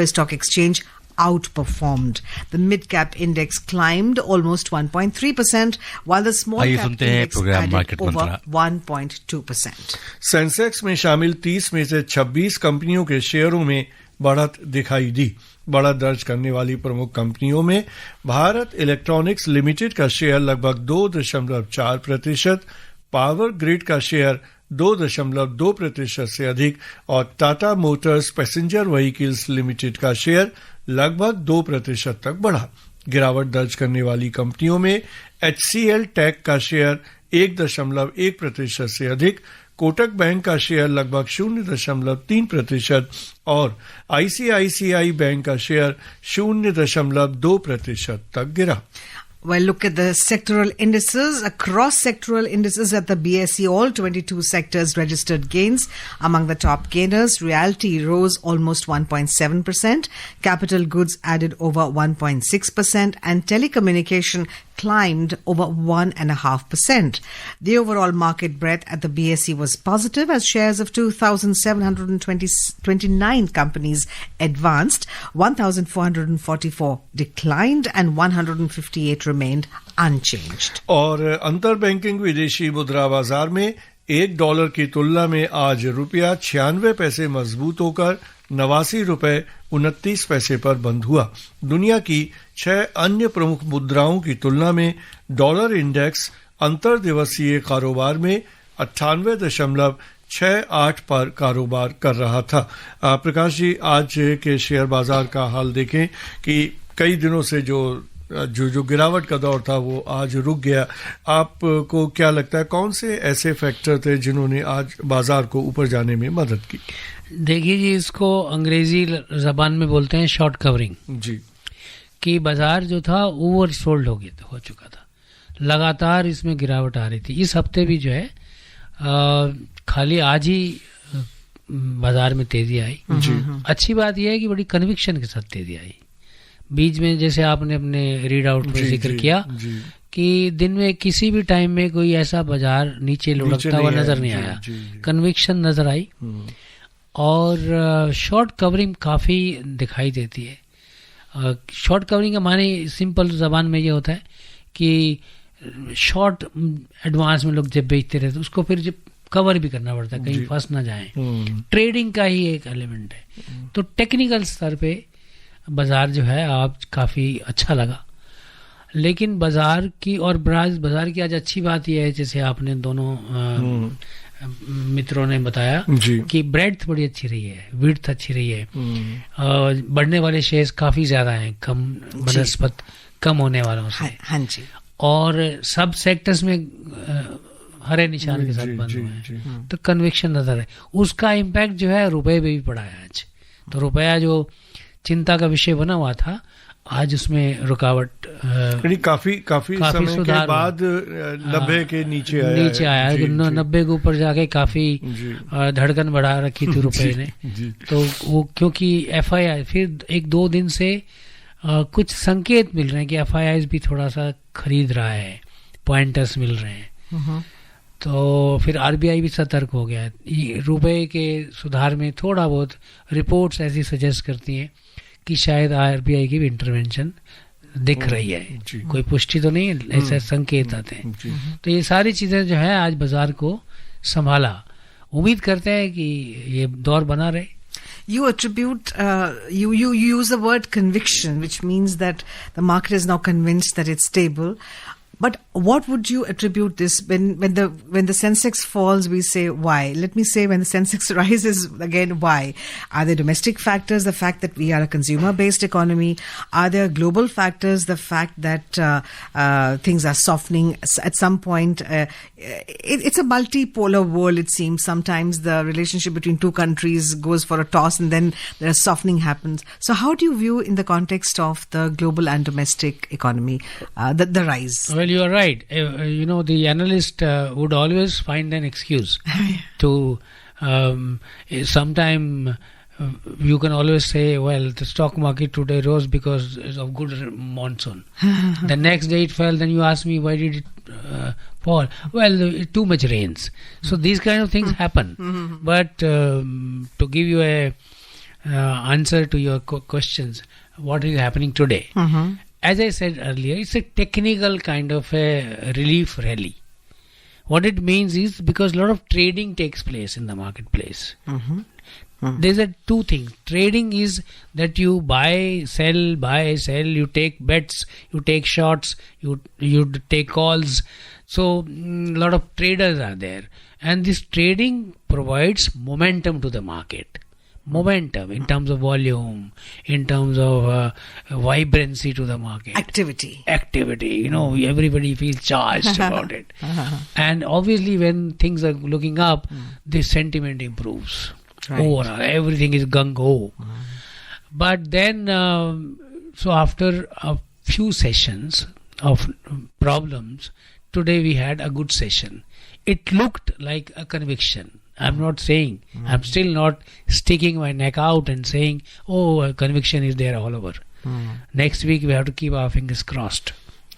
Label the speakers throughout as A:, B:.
A: Stock exchange outperformed. The mid-cap index climbed almost 1.3%, while the small-cap index added over 1.2%.
B: Sensex में शामिल 30 में से 26 कंपनियों के शेयरों में बढ़त दिखाई दी। बढ़त दर्ज करने वाली प्रमुख कंपनियों में भारत इलेक्ट्रॉनिक्स लिमिटेड का शेयर लगभग 2.4%, पावर ग्रिड का शेयर 2.2% से अधिक और Tata Motors passenger vehicles limited का शेयर लगभग 2% तक बढ़ा। गिरावट दर्ज करने वाली कंपनियों में HCL टेक का शेयर 1.1% से अधिक, कोटक बैंक का शेयर लगभग 0.3% और ICICI बैंक का शेयर 0.2% तक गिरा।
A: Well, look at the sectoral indices. Across sectoral indices at the BSE, all 22 sectors registered gains. Among the top gainers, realty rose almost 1.7%, capital goods added over 1.6%, and telecommunication climbed over 1.5%. The overall market breadth at the BSE was positive as shares of 2,729 companies advanced, 1,444 declined, and 158 remained unchanged.
B: और अंतर banking विदेशी मुद्रा बाजार में $1 की तुलना में आज रुपया 96 पैसे मजबूत होकर 89 रुपए 29 पैसे पर बंद हुआ। दुनिया की 6 अन्य प्रमुख मुद्राओं की तुलना में डॉलर इंडेक्स अंतर दिवसीय कारोबार में 98.68 पर कारोबार कर रहा था। प्रकाश जी, आज के शेयर बाजार का हाल देखें कि कई दिनों से जो गिरावट का दौर था वो आज रुक गया। आपको क्या लगता है कौन से ऐसे फैक्टर थे जिन्होंने आज बाजार को ऊपर जाने में मदद की?
C: देखिए जी, इसको अंग्रेजी जबान में बोलते हैं शॉर्ट कवरिंग जी, कि बाजार जो था ओवर सोल्ड हो चुका था, लगातार इसमें गिरावट आ रही थी। इस हफ्ते भी जो है खाली आज ही बाजार में तेजी आई जी। अच्छी बात यह है कि बड़ी कन्विक्शन के साथ तेजी आई। बीच में जैसे आपने अपने रीड आउट में जिक्र किया कि दिन में किसी भी टाइम में कोई ऐसा बाजार नीचे लुढ़कता हुआ नजर नहीं आया, कन्विक्शन नजर आई और शॉर्ट कवरिंग काफी दिखाई देती है। शॉर्ट कवरिंग का माने सिंपल जबान में ये होता है कि शॉर्ट एडवांस में लोग जब बेचते रहते उसको फिर जब कवर भी करना पड़ता है, कहीं फंस ना जाए। ट्रेडिंग का ही एक एलिमेंट है। तो टेक्निकल स्तर पे बाजार जो है आज काफी अच्छा लगा, लेकिन बाजार की आज अच्छी बात यह है, जैसे आपने दोनों मित्रों ने बताया कि ब्रेड्थ बड़ी अच्छी रही है, विड्थ अच्छी रही है, बढ़ने वाले शेयर्स काफी ज्यादा हैं कम बनस्पत कम होने वालों से।
A: हाँ जी।
C: और सब सेक्टर्स में हरे निशान के साथ बंद हुए हैं, तो कन्विक्शन नजर है। उसका इम्पैक्ट जो है रुपए पे भी पड़ा है आज। तो रुपया जो चिंता का विषय बना हुआ था, आज उसमें रुकावट
B: काफी समय के बाद 90 के नीचे आया
C: 90 के ऊपर जाके काफी धड़कन बढ़ा रखी थी रुपए ने। तो वो क्योंकि FII फिर 1-2 दिन से कुछ संकेत मिल रहे हैं कि FII भी थोड़ा सा खरीद रहा है, पॉइंटर्स मिल रहे हैं। तो फिर RBI भी सतर्क हो गया है। रुपए के सुधार में थोड़ा बहुत रिपोर्ट्स ऐसी सजेस्ट करती हैं कि शायद RBI की भी इंटरवेंशन दिख रही है, कोई पुष्टि तो नहीं है, ऐसे संकेत आते हैं। तो ये सारी चीजें जो है आज बाजार को संभाला। उम्मीद करते हैं कि ये दौर बना रहे।
A: You attribute, you use the word conviction, which means that the market is now convinced that it's stable. But what would you attribute this when the Sensex falls? We say why. Let me say when the Sensex rises again, why? Are there domestic factors? The fact that we are a consumer-based economy. Are there global factors? The fact that things are softening at some point. It's a multipolar world. It seems sometimes the relationship between two countries goes for a toss and then there's softening happens. So how do you view in the context of the global and domestic economy the rise?
C: Well, you are right. The analyst would always find an excuse to sometime you can always say, well, the stock market today rose because of good monsoon. The next day it fell, then you ask me, why did it fall? Well, too much rains. So these kind of things happen. But to give you a answer to your questions, what is happening today. As I said earlier, it's a technical kind of a relief rally. What it means is, because a lot of trading takes place in the marketplace. There's two things. Trading is that you buy, sell, you take bets, you take shots, you take calls. So a lot of traders are there. And this trading provides momentum to the market. Momentum in terms of volume, in terms of vibrancy to the market.
A: Activity.
C: Everybody feels charged about it. And obviously when things are looking up, the sentiment improves. Right. Overall, everything is gung-ho. But then, so after a few sessions of problems, today we had a good session. It looked like a conviction. I'm not saying, I'm still not sticking my neck out and saying, a conviction is there all over. Next week we have to keep our fingers crossed.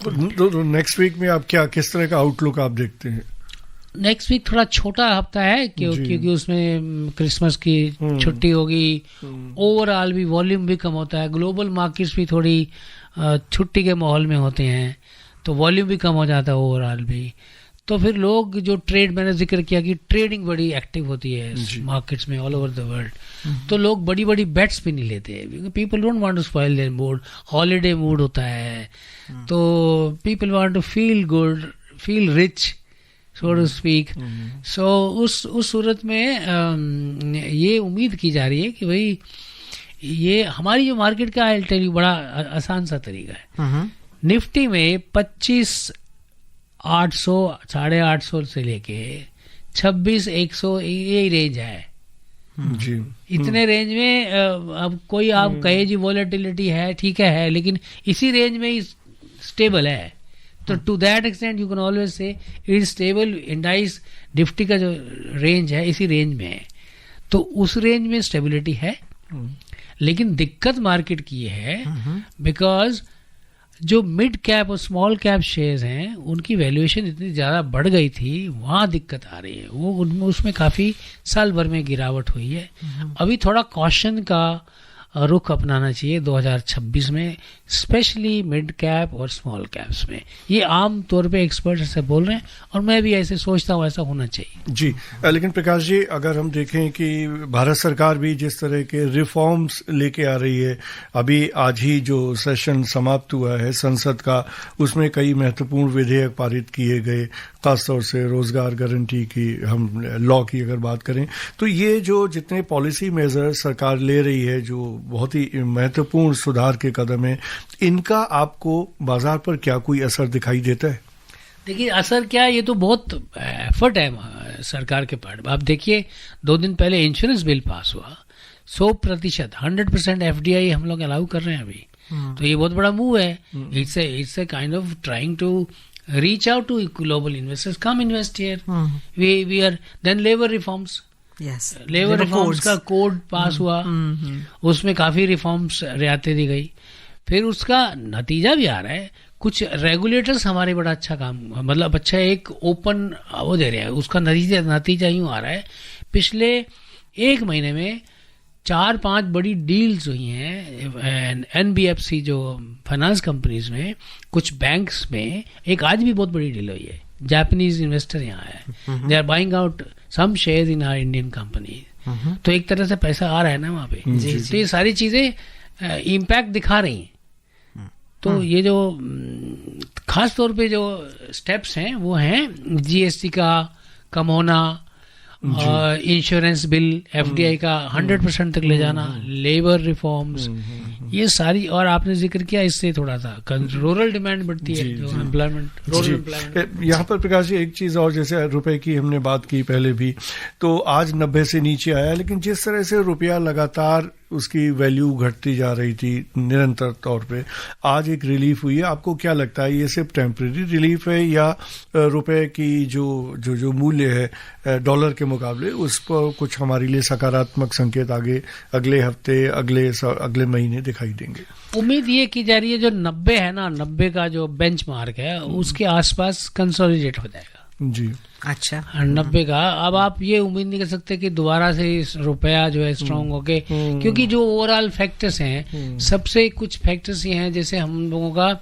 B: Next week में आप किस तरह का outlook आप देखते हैं?
C: Next week थोड़ा छोटा हफ्ता है क्योंकि उसमें क्रिसमस की छुट्टी होगी. ओवरऑल भी वॉल्यूम भी कम होता है. ग्लोबल मार्केट्स भी थोड़ी छुट्टी के माहौल में होते हैं, तो वॉल्यूम भी कम हो जाता है ओवरऑल भी. तो फिर लोग जो ट्रेड, मैंने जिक्र किया कि ट्रेडिंग बड़ी एक्टिव होती है मार्केट्स में ऑल ओवर द वर्ल्ड, तो लोग बड़ी बड़ी बेट्स भी नहीं लेते हैं. People don't want to spoil their mood. Holiday mood होता है, तो people want to feel good, feel rich, so to speak. So उस सूरत में ये उम्मीद की जा रही है कि भाई ये हमारी जो मार्केट का I'll tell you बड़ा आसान सा तरीका है. निफ्टी में 25,800 850 से लेके 26,100 ये रेंज है जी. इतने रेंज में अब कोई आप कहे जी वॉलेटिलिटी है, ठीक है, लेकिन इसी रेंज में स्टेबल है. तो to that extent you can always say it is stable. Indices Nifty का जो रेंज है इसी रेंज में है, तो उस रेंज में स्टेबिलिटी है. लेकिन दिक्कत मार्केट की है बिकॉज जो मिड कैप और स्मॉल कैप शेयर्स हैं उनकी वैल्यूएशन इतनी ज़्यादा बढ़ गई थी, वहाँ दिक्कत आ रही है. वो उसमें काफ़ी साल भर में गिरावट हुई है. अभी थोड़ा कॉशन का रुख अपनाना चाहिए 2026 में, स्पेशली मिड कैप और स्मॉल कैप्स में. ये आम तौर पे एक्सपर्ट ऐसे बोल रहे हैं और मैं भी ऐसे सोचता हूँ ऐसा होना चाहिए
B: जी. लेकिन प्रकाश जी, अगर हम देखें कि भारत सरकार भी जिस तरह के रिफॉर्म्स लेके आ रही है, अभी आज ही जो सेशन समाप्त हुआ है संसद का, उसमें कई महत्वपूर्ण विधेयक पारित किए गए, खासतौर से रोजगार गारंटी की, हम लॉ की अगर बात करें, तो ये जो जितने पॉलिसी मेजर सरकार ले रही है, जो बहुत ही महत्वपूर्ण सुधार के कदम है, इनका आपको बाजार पर क्या कोई असर दिखाई देता है?
C: देखिए, असर क्या है, ये तो बहुत एफर्ट है सरकार के पार्ट. आप देखिए 2 दिन पहले इंश्योरेंस बिल पास हुआ, 100% 100% FDI हम लोग अलाउ कर रहे हैं अभी. तो ये बहुत बड़ा मूव है. It's a kind of trying to reach out to global investors, come invest here. We are then labor reforms.
A: Yes,
C: labor reforms का कोड पास हुआ, उसमें काफी रिफॉर्म्स रियायतें दी गई. फिर उसका नतीजा भी आ रहा है. कुछ रेगुलेटर्स हमारे बड़ा अच्छा काम, मतलब अच्छा एक ओपन वो दे रहे हैं. उसका नतीजा यूं आ रहा है, पिछले 1 महीने में 4-5 बड़ी डील्स हुई हैं NBFC जो फाइनेंस कंपनीज में, कुछ बैंक्स में. एक आज भी बहुत बड़ी डील हुई है, जापानीज इन्वेस्टर यहाँ है, they are buying out some shares in our Indian company. तो एक तरह से पैसा आ रहा है ना वहाँ पे. तो ये सारी चीजें इम्पैक्ट दिखा रही हैं. तो ये जो खास तौर पे जो स्टेप्स हैं वो हैं GST का कम होना, इंश्योरेंस बिल FDI का 100% तक ले जाना, लेबर रिफॉर्म्स, ये सारी. और आपने जिक्र किया इससे थोड़ा सा रूरल डिमांड बढ़ती है, जो एम्प्लॉयमेंट, रूरल एम्प्लॉयमेंट.
B: यहाँ पर प्रकाश जी एक चीज और, जैसे रुपए की हमने बात की पहले भी, तो आज 90 से नीचे आया, लेकिन जिस तरह से रुपया लगातार उसकी वैल्यू घटती जा रही थी निरंतर तौर पे, आज एक रिलीफ हुई है. आपको क्या लगता है, ये सिर्फ टेम्परेरी रिलीफ है या रुपए की जो मूल्य है डॉलर के मुकाबले, उस पर कुछ हमारे लिए सकारात्मक संकेत आगे अगले हफ्ते, अगले महीने दिखाई देंगे?
C: उम्मीद ये की जा रही है जो 90 है ना, 90 का जो बेंचमार्क है उसके आसपास कंसोलिडेट हो जाएगा.
B: जी।
A: अच्छा,
C: 90 का। अब आप ये उम्मीद नहीं कर सकते कि दोबारा से इस रुपया जो है स्ट्रांग होके, क्योंकि जो ओवरऑल फैक्टर्स हैं, सबसे कुछ फैक्टर्स ये हैं, जैसे हम लोगों का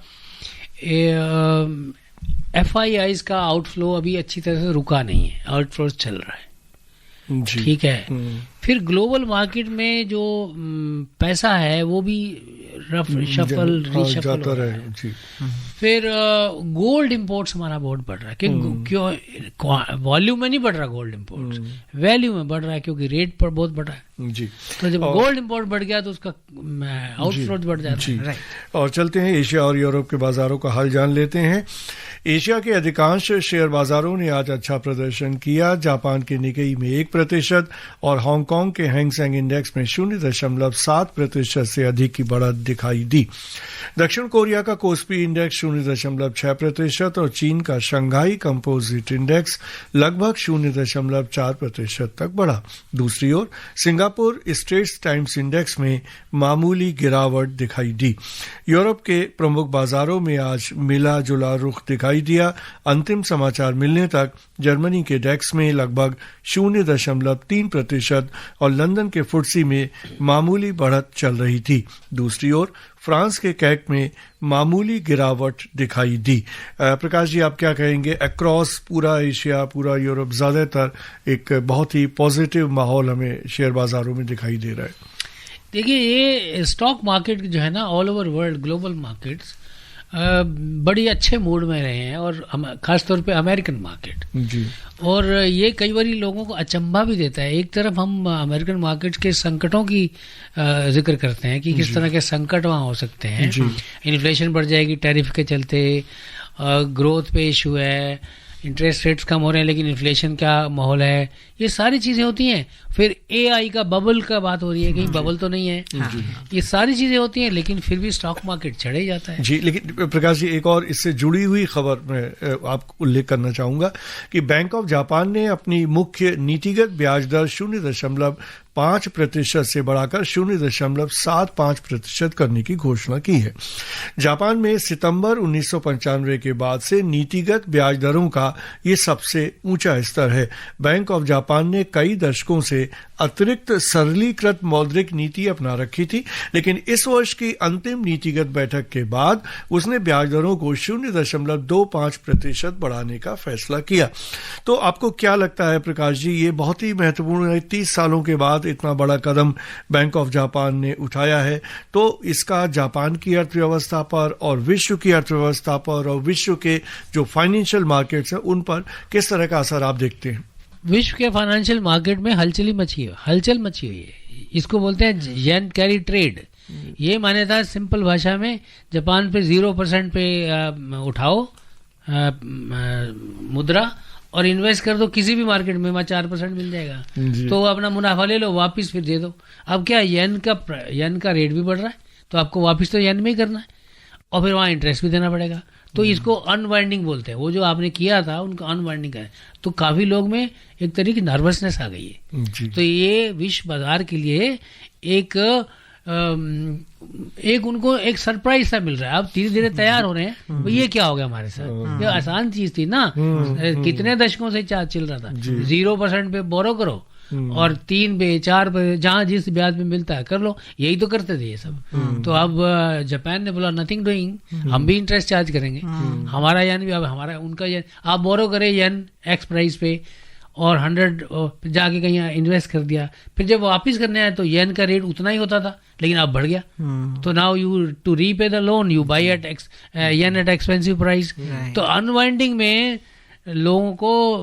C: FIIs का आउटफ्लो अभी अच्छी तरह से रुका नहीं है, आउटफ्लो चल रहा है, ठीक है। फिर ग्लोबल मार्केट में जो पैसा है वो भी रफ शफल रीशफल हो रहा है। जी। फिर गोल्ड इंपोर्ट्स हमारा बहुत बढ़ रहा है, क्यों वॉल्यूम में नहीं बढ़ रहा गोल्ड इंपोर्ट्स, वैल्यू में बढ़ रहा है, क्योंकि रेट पर बहुत बढ़ रहा है।
B: जी।
C: तो जब गोल्ड इंपोर्ट बढ़ गया तो उसका आउटफ्लो बढ़ जाता है।
B: और चलते हैं एशिया और यूरोप के बाजारों का हाल जान लेते हैं। एशिया के अधिकांश शेयर बाजारों ने आज अच्छा प्रदर्शन किया। जापान के निकेई में 1% और हांगकांग के हैंगसेंग इंडेक्स में 0.7% से अधिक की बढ़त दिखाई दी। दक्षिण कोरिया का कोस्पी इंडेक्स 0.6% और चीन का शंघाई कंपोजिट इंडेक्स लगभग 0.4% तक बढ़ा। दूसरी ओर सिंगापुर स्ट्रेट्स टाइम्स इंडेक्स में मामूली गिरावट दिखाई दी। यूरोप के प्रमुख बाजारों में आज मिला जुला रुख दिखाई दिया। अंतिम समाचार मिलने तक जर्मनी के डेक्स में लगभग 0.3% और लंदन के फुट्सी में मामूली बढ़त चल रही थी। दूसरी ओर फ्रांस के कैक में मामूली गिरावट दिखाई दी। प्रकाश जी, आप क्या कहेंगे? अक्रॉस पूरा एशिया, पूरा यूरोप, ज्यादातर एक बहुत ही पॉजिटिव माहौल हमें शेयर बाजारों में दिखाई दे रहा है।
C: देखिए, ये स्टॉक मार्केट जो है ना, all over world global markets बड़ी अच्छे मूड में रहे हैं, और खासतौर पे अमेरिकन मार्केट
B: जी।
C: और ये कई बार लोगों को अचंभा भी देता है। एक तरफ हम अमेरिकन मार्केट्स के संकटों की जिक्र करते हैं कि किस तरह के संकट वहाँ हो सकते हैं। इन्फ्लेशन बढ़ जाएगी टैरिफ के चलते, ग्रोथ पे इशू है, इंटरेस्ट रेट्स कम हो रहे हैं, लेकिन इन्फ्लेशन का माहौल है, ये सारी चीजें होती हैं। फिर AI का बबल का बात हो रही है, कहीं बबल तो नहीं है। ये सारी चीजें होती हैं, लेकिन फिर भी स्टॉक मार्केट चढ़े जाता है।
B: जी, लेकिन प्रकाश जी, एक और इससे जुड़ी हुई खबर में आपको उल्लेख करना चाहूंगा कि बैंक ऑफ जापान ने अपनी मुख्य नीतिगत ब्याज दर 0.5% से बढ़ाकर 0.75% करने की घोषणा की है। जापान में सितंबर 1995 के बाद से नीतिगत ब्याज दरों का ये सबसे ऊंचा स्तर है। बैंक ऑफ जापान ने कई दशकों से अतिरिक्त सरलीकृत मौद्रिक नीति अपना रखी थी, लेकिन इस वर्ष की अंतिम नीतिगत बैठक के बाद उसने ब्याज दरों को 0.25% बढ़ाने का फैसला किया। तो आपको क्या लगता है प्रकाश जी, ये बहुत ही महत्वपूर्ण है? 30 सालों के बाद इतना बड़ा कदम बैंक ऑफ जापान ने उठाया है, तो इसका जापान की अर्थव्यवस्था पर और विश्व की अर्थव्यवस्था पर और विश्व के जो फाइनेंशियल मार्केट्स हैं उन पर किस तरह का असर आप देखते हैं?
C: विश्व के फाइनेंशियल मार्केट में हलचल मची हुई है। इसको बोलते हैं येन कैरी ट्रेड। ये मान्यता सिंपल भाषा में, जापान पे 0% पे उठाओ मुद्रा और इन्वेस्ट कर दो किसी भी मार्केट में, वहाँ 4% मिल जाएगा, तो अपना मुनाफा ले लो, वापिस फिर दे दो। अब क्या येन का रेट भी बढ़ रहा है, तो आपको वापिस तो येन में ही करना है, और फिर वहाँ इंटरेस्ट भी देना पड़ेगा। तो इसको अनवाइंडिंग बोलते हैं। वो जो आपने किया था उनका अनवाइंडिंग है। तो काफी लोग में एक तरह की नर्वसनेस आ गई है। तो ये विश्व बाजार के लिए एक उनको एक सरप्राइज सा मिल रहा है। अब धीरे धीरे तैयार हो रहे हैं, तो ये क्या हो गया हमारे साथ। ये आसान चीज थी ना, कितने दशकों से चल रहा था, 0% पे बोरो करो और 3 पे 4 पे जहां जिस ब्याज में मिलता है कर लो, यही तो करते थे ये सब। तो अब जापान ने बोला नथिंग डूइंग, हम भी इंटरेस्ट चार्ज करेंगे, हमारा येन भी, अब हमारा उनका येन, आप बोरो करें येन एक्स प्राइस पे और 100 जाके कहीं इन्वेस्ट कर दिया, फिर जब वापिस करने आए तो येन का रेट उतना ही होता था, लेकिन अब बढ़ गया। तो now you to repay the loan you buy at yen at expensive price. तो अनवाइंडिंग में लोगों को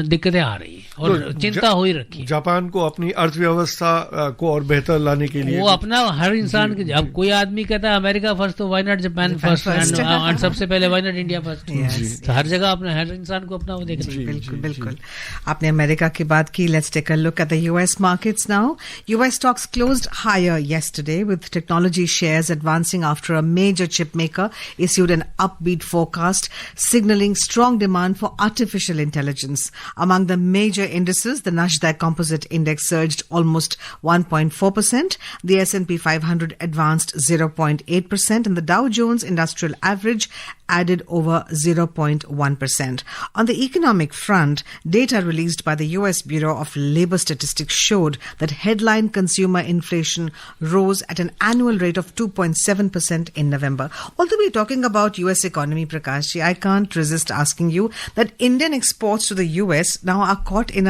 C: दिक्कतें आ रही है और तो चिंता हो ही रखी है।
B: जापान को अपनी अर्थव्यवस्था को और बेहतर लाने के लिए
C: वो अपना हर इंसान के, अब कोई आदमी कहता है अमेरिका फर्स्ट, तो why not Japan first, and सबसे पहले वाई नॉट इंडिया फर्स्ट। तो हर जगह अपना, हर इंसान को अपना वो देखना है।
A: बिल्कुल बिल्कुल। आपने अमेरिका की बात की, let's take a look at the US markets now. US stocks closed higher yesterday with technology shares advancing after a major chip maker issued an upbeat forecast signaling strong demand for artificial intelligence. Among the major indices, the Nasdaq Composite Index surged almost 1.4%. The S&P 500 advanced 0.8%, and the Dow Jones Industrial Average added over 0.1%. On the economic front, data released by the U.S. Bureau of Labor Statistics showed that headline consumer inflation rose at an annual rate of 2.7% in November. Although we're talking about U.S. economy, Prakashji, I can't resist asking you that Indian exports to the U.S. now are caught in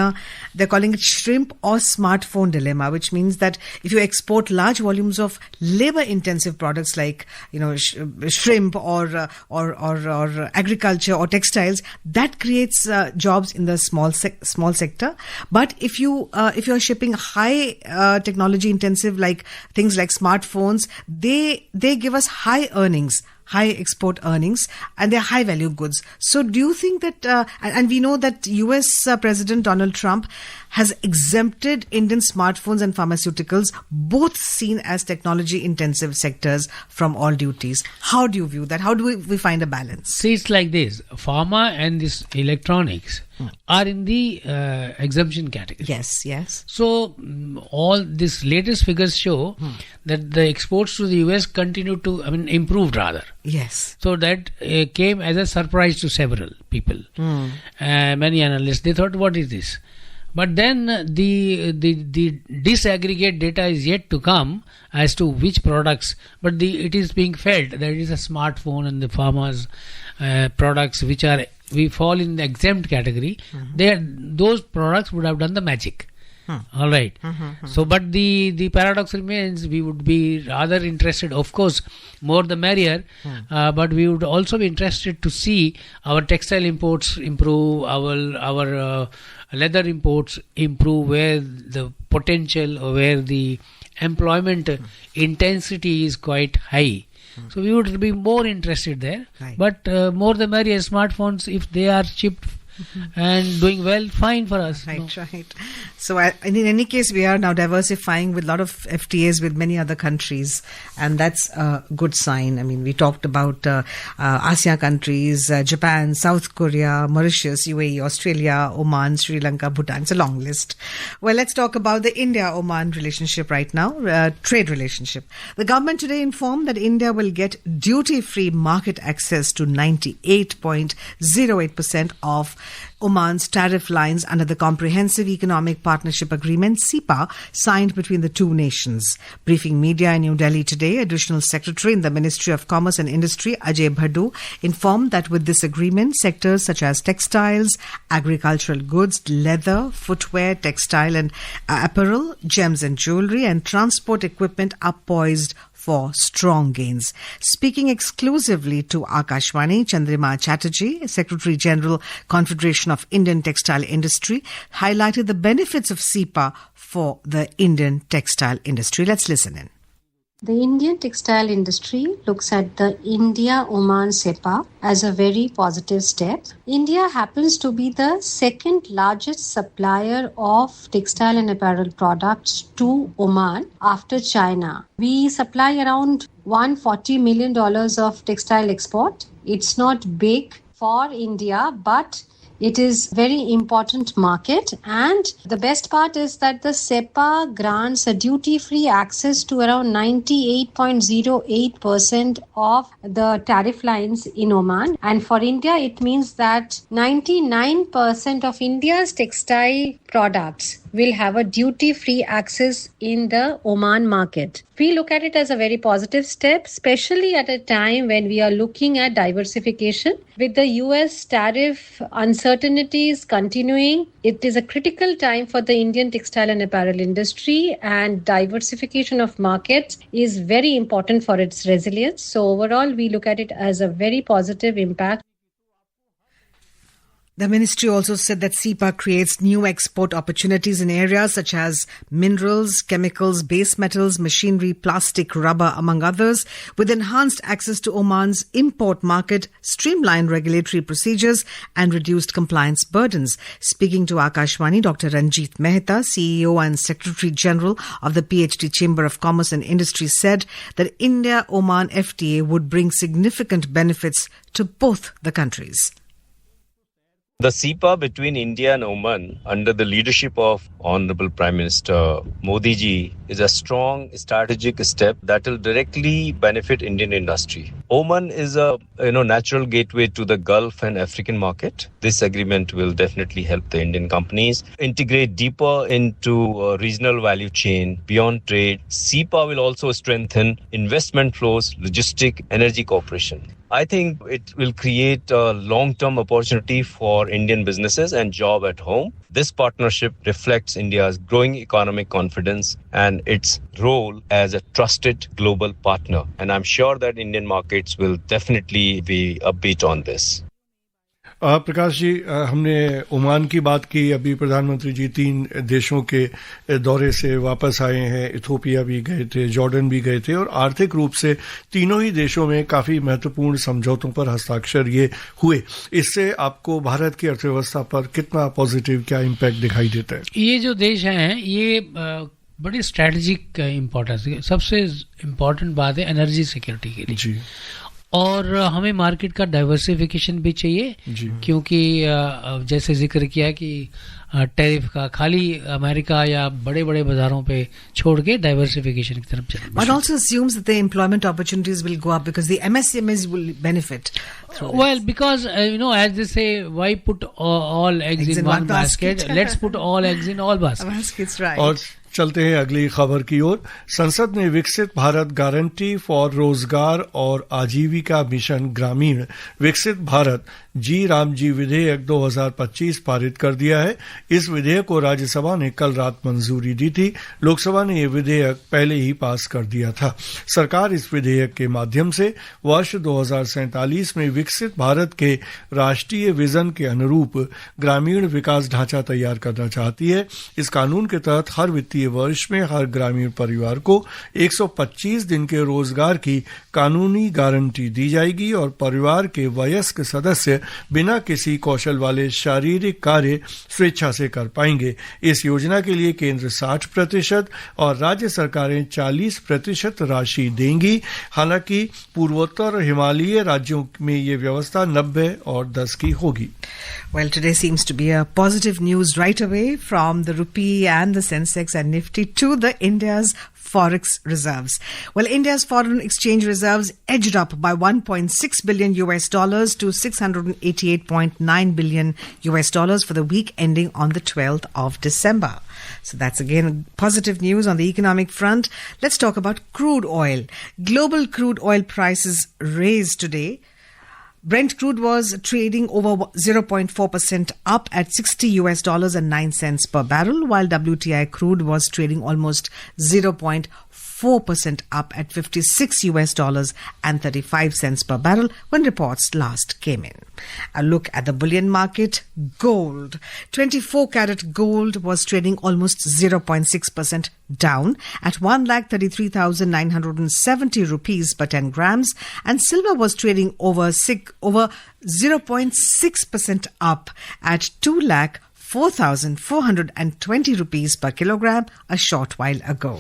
A: they're calling it shrimp or smartphone dilemma, which means that if you export large volumes of labor-intensive products like, shrimp or agriculture or textiles, that creates jobs in the small sector. But if you're shipping high technology intensive, like things like smartphones, they give us high export earnings, and they're high value goods. So do you think that, and we know that US President Donald Trump has exempted Indian smartphones and pharmaceuticals, both seen as technology intensive sectors, from all duties. How do you view that? How do we find a balance?
C: See, it's like this. Pharma and this electronics are in the exemption category.
A: Yes.
C: So all these latest figures show that the exports to the US continued to, improved rather.
A: Yes.
C: So that came as a surprise to several people. Many analysts, they thought, what is this? But then the disaggregate data is yet to come as to which products. But it is being felt that it is a smartphone and the pharma's products which we fall in the exempt category. Those products would have done the magic. All right. So, but the paradox remains, we would be rather interested, of course, more the merrier, but we would also be interested to see our textile imports improve, our leather imports improve, where the potential or where the employment intensity is quite high. So we would be more interested there.
A: Right.
C: But more the merrier. Smartphones, if they are shipped and doing well, fine for us.
A: Right. So in any case, we are now diversifying with a lot of FTAs with many other countries, and that's a good sign. We talked about ASEAN countries, Japan, South Korea, Mauritius, UAE, Australia, Oman, Sri Lanka, Bhutan. It's a long list. Well, let's talk about the India-Oman relationship right now, trade relationship. The government today informed that India will get duty-free market access to 98.08% of Oman's tariff lines under the Comprehensive Economic Partnership Agreement, CEPA, signed between the two nations. Briefing media in New Delhi today, Additional Secretary in the Ministry of Commerce and Industry, Ajay Bhaddu, informed that with this agreement, sectors such as textiles, agricultural goods, leather, footwear, textile and apparel, gems and jewelry, and transport equipment are poised for strong gains. Speaking exclusively to Akashvani, Chandrima Chatterjee, Secretary General, Confederation of Indian Textile Industry, highlighted the benefits of CEPA for the Indian textile industry. Let's listen in.
D: The Indian textile industry looks at the India-Oman CEPA as a very positive step. India happens to be the second largest supplier of textile and apparel products to Oman after China. We supply around $140 million of textile export. It's not big for India, but it is very important market, and the best part is that the CEPA grants a duty-free access to around 98.08% of the tariff lines in Oman, and for India it means that 99% of India's textile products will have a duty-free access in the Oman market. We look at it as a very positive step, especially at a time when we are looking at diversification. With the US tariff uncertainties continuing, it is a critical time for the Indian textile and apparel industry, and diversification of markets is very important for its resilience. So overall, we look at it as a very positive impact.
A: The ministry also said that CEPA creates new export opportunities in areas such as minerals, chemicals, base metals, machinery, plastic, rubber, among others, with enhanced access to Oman's import market, streamlined regulatory procedures and reduced compliance burdens. Speaking to Akashvani, Dr. Ranjit Mehta, CEO and Secretary General of the PhD Chamber of Commerce and Industry, said that India-Oman FTA would bring significant benefits to both the countries.
E: The CEPA between India and Oman under the leadership of Honorable Prime Minister Modi ji is a strong strategic step that will directly benefit Indian industry. Oman is a natural gateway to the Gulf and African market. This agreement will definitely help the Indian companies integrate deeper into regional value chain beyond trade. CEPA will also strengthen investment flows, logistic, energy cooperation. I think it will create a long-term opportunity for Indian businesses and job at home. This partnership reflects India's growing economic confidence and its role as a trusted global partner. And I'm sure that Indian markets will definitely be upbeat on this.
B: Prakash ji, हमने Oman की बात की. अभी प्रधानमंत्री जी 3 देशों के दौरे से वापस आए हैं. इथोपिया भी गए थे, जॉर्डन भी गए थे और आर्थिक रूप से तीनों ही देशों में काफी महत्वपूर्ण समझौतों पर हस्ताक्षर ये हुए. इससे आपको भारत की अर्थव्यवस्था पर कितना पॉजिटिव, क्या इम्पैक्ट दिखाई देता है?
C: ये जो देश हैं ये बड़ी स्ट्रैटेजिक इम्पोर्टेंस, सबसे इम्पोर्टेंट बात है एनर्जी सिक्योरिटी के लिए जी. और हमें मार्केट का डाइवर्सिफिकेशन भी चाहिए क्योंकि जैसे जिक्र किया कि टैरिफ का खाली अमेरिका या बड़े बड़े बाजारों पे छोड़ के डाइवर्सिफिकेशन की तरफ चलना.
A: But also assumes that the employment opportunities will go up because the MSMEs will benefit.
C: Well, because as they say, why put all eggs in one basket? Let's put all eggs in all baskets.
A: Right.
B: और चलते हैं अगली खबर की ओर. संसद ने विकसित Bharat guarantee for रोजगार और आजीविका मिशन ग्रामीण विकसित भारत जी रामजी विधेयक 2025 पारित कर दिया है. इस विधेयक को राज्यसभा ने कल रात मंजूरी दी थी. लोकसभा ने यह विधेयक पहले ही पास कर दिया था. सरकार इस विधेयक के माध्यम से वर्ष 2047 में विकसित भारत के राष्ट्रीय विजन के अनुरूप ग्रामीण विकास ढांचा तैयार करना चाहती है. इस कानून के तहत हर वित्तीय वर्ष में हर ग्रामीण परिवार को 125 दिन के रोजगार की कानूनी गारंटी दी जाएगी और परिवार के वयस्क सदस्य बिना किसी कौशल वाले शारीरिक कार्य स्वेच्छा से कर पाएंगे. इस योजना के लिए केंद्र 60% और राज्य सरकारें 40% राशि देंगी. हालांकि पूर्वोत्तर और हिमालयी राज्यों में ये व्यवस्था 90 और 10 की होगी.
A: Well, today seems to be a positive news right away from the rupee and the Sensex and Nifty to the India's forex reserves. Well, India's foreign exchange reserves edged up by $1.6 billion to $688.9 billion for the week ending on the 12th of December. So that's again positive news on the economic front. Let's talk about crude oil. Global crude oil prices raised today. Brent crude was trading over 0.4% up at $60.09 per barrel, while WTI crude was trading almost 0.4% up at $56.35 per barrel when reports last came in. A look at the bullion market. Gold. 24-karat gold was trading almost 0.6% down at 1,33,970 rupees per 10 grams, and silver was trading over 0.6% up at 2,04,420 rupees per kilogram a short while ago.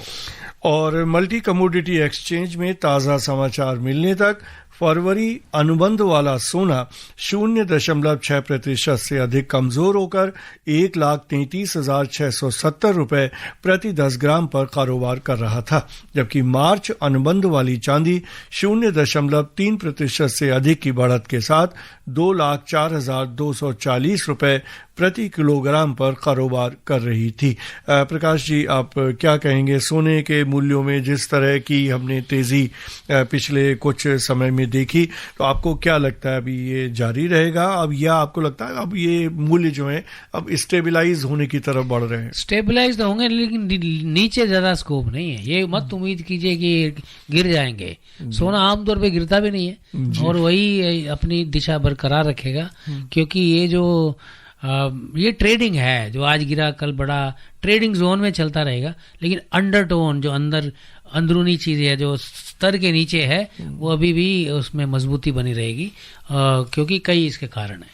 B: और multi commodity exchange में ताजा समाचार मिलने तक फरवरी अनुबंध वाला सोना 0.6% से अधिक कमजोर होकर 1,33,670 रुपए प्रति 10 ग्राम पर कारोबार कर रहा था, जबकि मार्च अनुबंध वाली चांदी 0.3% से अधिक की बढ़त के साथ 2,04,240 रुपए प्रति किलोग्राम पर कारोबार कर रही थी. प्रकाश जी, आप क्या कहेंगे सोने के मूल्यों में जिस तरह की हमने तेजी पिछले कुछ समय में देखी, तो आपको क्या लगता है अभी ये जारी रहेगा अब, या आपको लगता है अब ये मूल्य जो है अब स्टेबलाइज होने की तरफ बढ़ रहे हैं?
C: स्टेबलाइज तो होंगे लेकिन नीचे ज्यादा स्कोप नहीं है. ये मत उम्मीद कीजिए कि गिर जाएंगे. सोना आमतौर पे गिरता भी नहीं है और वही अपनी दिशा बरकरार रखेगा, क्योंकि ये जो ये ट्रेडिंग है, जो आज गिरा कल बढ़ा, ट्रेडिंग जोन में चलता रहेगा. लेकिन अंडरटोन जो अंदरूनी चीज है, जो स्तर के नीचे है, वो अभी भी उसमें मजबूती बनी रहेगी, क्योंकि कई इसके कारण है.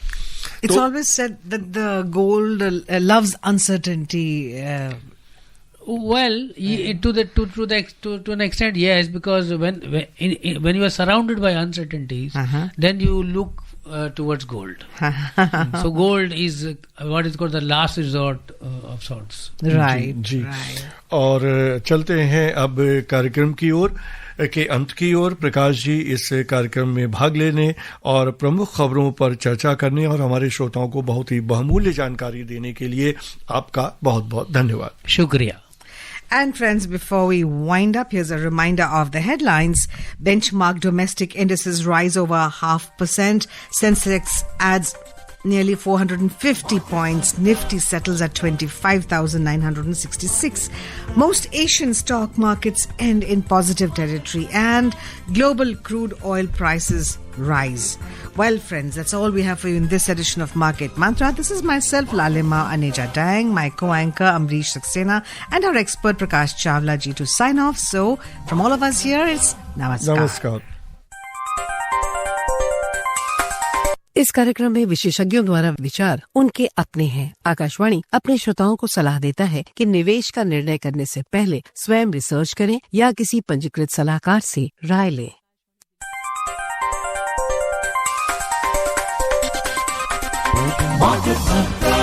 A: It's always said that the gold loves uncertainty.
C: Well, to an extent, yes, because when you are surrounded by uncertainties, then you look towards gold. So gold is what is called the last resort of sorts.
A: Right.
B: जी, और चलते हैं अब कार्यक्रम की ओर के अंत की ओर। प्रकाश जी इस कार्यक्रम में भाग लेने और प्रमुख खबरों पर चर्चा करने और हमारे श्रोताओं को बहुत ही बहुमूल्य जानकारी देने के लिए आपका बहुत बहुत धन्यवाद।
C: शुक्रिया।
A: And friends, before we wind up, here's a reminder of the headlines. Benchmark domestic indices rise over 0.5%. Sensex adds nearly 450 points. Nifty settles at 25,966. Most Asian stock markets end in positive territory and global crude oil prices rise. Well, friends, that's all we have for you in this edition of Market Mantra. This is myself, Lalima Aneja Dang, my co-anchor Amrish Saxena, and our expert Prakash Chawla ji to sign off. So, from all of us here, it's Namaskar.
B: नमस्कार।
F: इस कार्यक्रम में विशेषज्ञों द्वारा विचार उनके अपने हैं। आकाशवाणी अपने श्रोताओं को सलाह देता है कि निवेश का निर्णय करने से पहले स्वयं रिसर्च करें या किसी पंजीकृत सलाहकार से राय लें।
G: Market Mantra